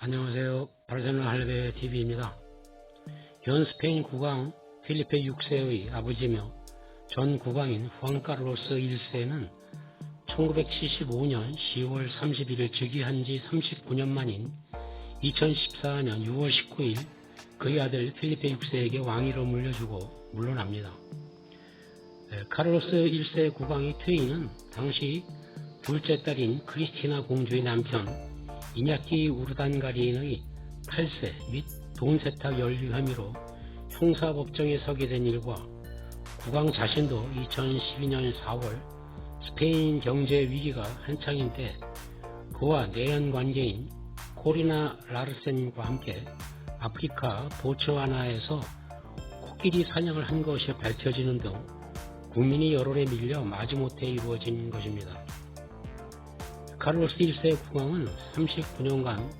안녕하세요. 바르셀로나 할베 TV입니다. 현 스페인 국왕 필리페 6세의 아버지며 전 국왕인 후안카를로스 1세는 1975년 10월 31일 즉위한 지 39년 만인 2014년 6월 19일 그의 아들 필리페 6세에게 왕위로 물려주고 물러납니다. 카를로스 1세 국왕의 퇴위는 당시 둘째 딸인 크리스티나 공주의 남편 이냐키 우르단가리인의 탈세 및 돈세탁 연루 혐의로 형사법정에 서게 된 일과 국왕 자신도 2012년 4월 스페인 경제 위기가 한창인 때 그와 내연 관계인 코리나 라르센과 함께 아프리카 보츠와나에서 코끼리 사냥을 한 것이 밝혀지는 등 국민의 여론에 밀려 마지못해 이루어진 것입니다. 카를로스 1세 국왕은 39년간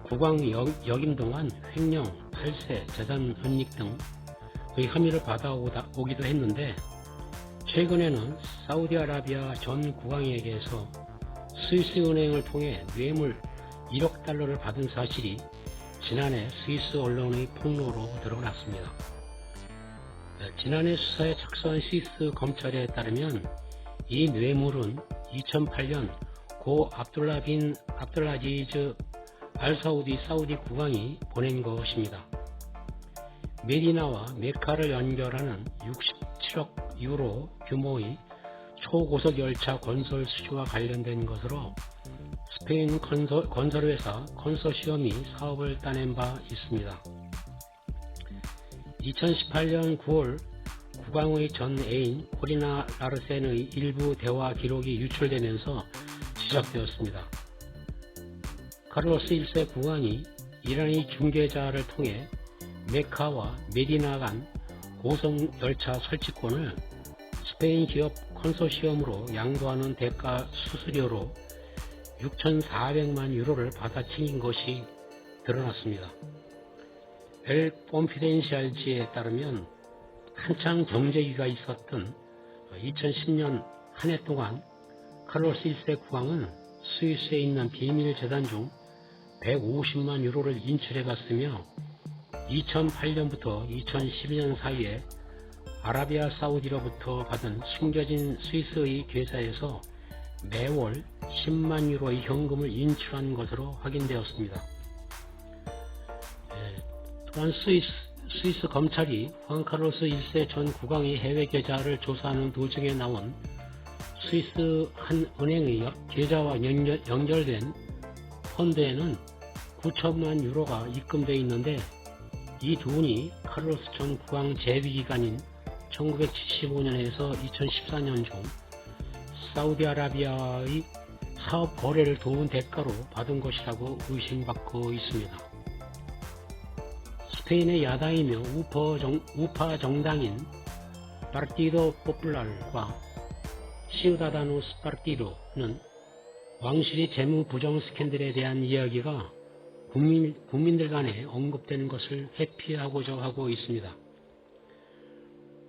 국왕 역임 동안 횡령, 탈세, 재산 은닉 등의 혐의를 받아오기도 했는데 최근에는 사우디아라비아 전 국왕에게서 스위스 은행을 통해 뇌물 1억 달러를 받은 사실이 지난해 스위스 언론의 폭로로 드러났습니다. 지난해 수사에 착수한 스위스 검찰에 따르면 이 뇌물은 2008년 고 압둘라 빈 압둘라지즈 알사우디 사우디 국왕이 보낸 것입니다. 메디나와 메카를 연결하는 67억 유로 규모의 초고속 열차 건설 수주와 관련된 것으로 스페인 건설회사 컨소시엄이 사업을 따낸 바 있습니다. 2018년 9월 국왕의 전 애인 코리나 라르센의 일부 대화 기록이 유출되면서 시작되었습니다. 카를로스 1세 국왕이 이란의 중개자를 통해 메카와 메디나 간 고속 열차 설치권을 스페인 기업 컨소시엄으로 양도하는 대가 수수료로 6,400만 유로를 받아치긴 것이 드러났습니다. 엘 폼피덴시알지에 따르면 한창 경제위기가 있었던 2010년 한 해 동안 카를로스 1세 국왕은 스위스에 있는 비밀 재단 중 150만 유로를 인출해 갔으며 2008년부터 2012년 사이에 아라비아 사우디로부터 받은 숨겨진 스위스의 계좌에서 매월 10만 유로의 현금을 인출한 것으로 확인되었습니다. 또한 스위스 검찰이 후안카를로스 1세 전 국왕의 해외 계좌를 조사하는 도중에 나온 스위스 한 은행의 계좌와 연결된 펀드에는 9천만 유로가 입금되어 있는데 이 돈이 카를로스 전 국왕 재위 기간인 1975년에서 2014년 중 사우디아라비아의 사업 거래를 도운 대가로 받은 것이라고 의심받고 있습니다. 스페인의 야당이며 우파 정당인 파르티도 포퓰라르과 시우다다노스 파르티도는 왕실의 재무 부정 스캔들에 대한 이야기가 국민들 간에 언급되는 것을 회피하고자 하고 있습니다.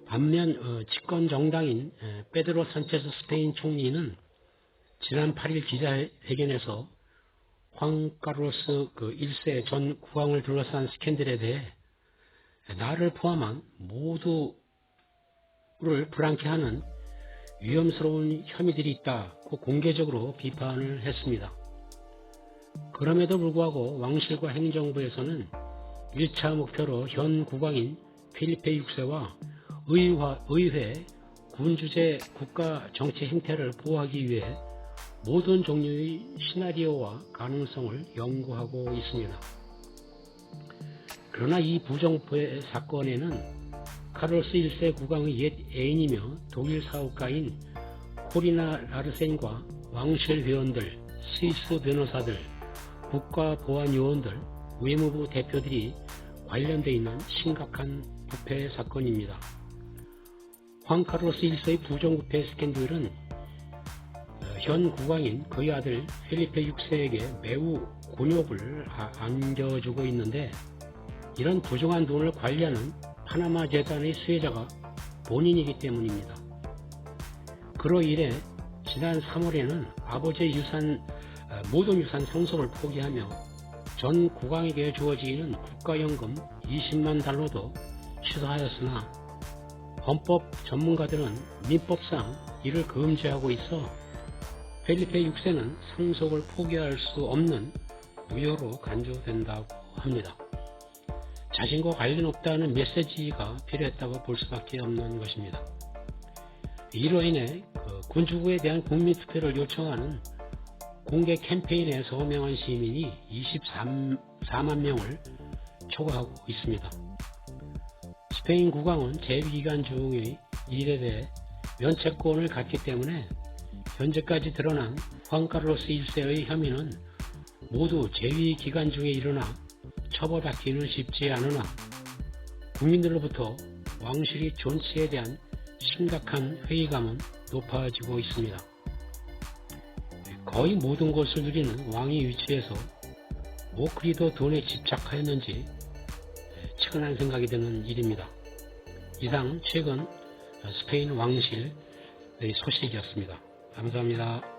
반면 집권 정당인 페드로 산체스 스페인 총리는 지난 8일 기자회견에서 후안카를로스 1세 전 국왕을 둘러싼 스캔들에 대해 나를 포함한 모두를 불안케 하는 위험스러운 혐의들이 있다고 공개적으로 비판을 했습니다. 그럼에도 불구하고 왕실과 행정부에서는 1차 목표로 현 국왕인 필리페 6세와 의회, 군주제 국가 정치 행태를 보호하기 위해 모든 종류의 시나리오와 가능성을 연구하고 있습니다. 그러나 이 부정부의 사건에는 카를로스 1세 국왕의 옛 애인이며 독일 사업가인 코리나 라르센과 왕실 회원들, 스위스 변호사들, 국가보안요원들, 외무부 대표들이 관련되어 있는 심각한 부패 사건입니다. 후안카를로스 1세의 부정부패 스캔들은 현 국왕인 그의 아들 필리페 6세에게 매우 곤욕을 안겨주고 있는데 이런 부정한 돈을 관리하는 파나마 재단의 수혜자가 본인이기 때문입니다. 그로인해 지난 3월에는 아버지의 모든 유산 상속을 포기하며 전 국왕에게 주어지는 국가연금 20만 달러도 취소하였으나 헌법 전문가들은 민법상 이를 금지하고 있어 펠리페 6세는 상속을 포기할 수 없는 무효로 간주된다고 합니다. 자신과 관련 없다는 메시지가 필요했다고 볼 수밖에 없는 것입니다. 이로 인해 군주국에 대한 국민투표를 요청하는 공개 캠페인에 서명한 시민이 24만 명을 초과하고 있습니다. 스페인 국왕은 재위기간 중의 일에 대해 면책권을 갖기 때문에 현재까지 드러난 후안카를로스 1세의 혐의는 모두 재위기간 중에 일어나 처벌받기는 쉽지 않으나 국민들로부터 왕실의 존치에 대한 심각한 회의감은 높아지고 있습니다. 거의 모든 것을 누리는 왕의 위치에서 뭐 그리도 돈에 집착하였는지 측은한 생각이 드는 일입니다. 이상 최근 스페인 왕실의 소식이었습니다. 감사합니다.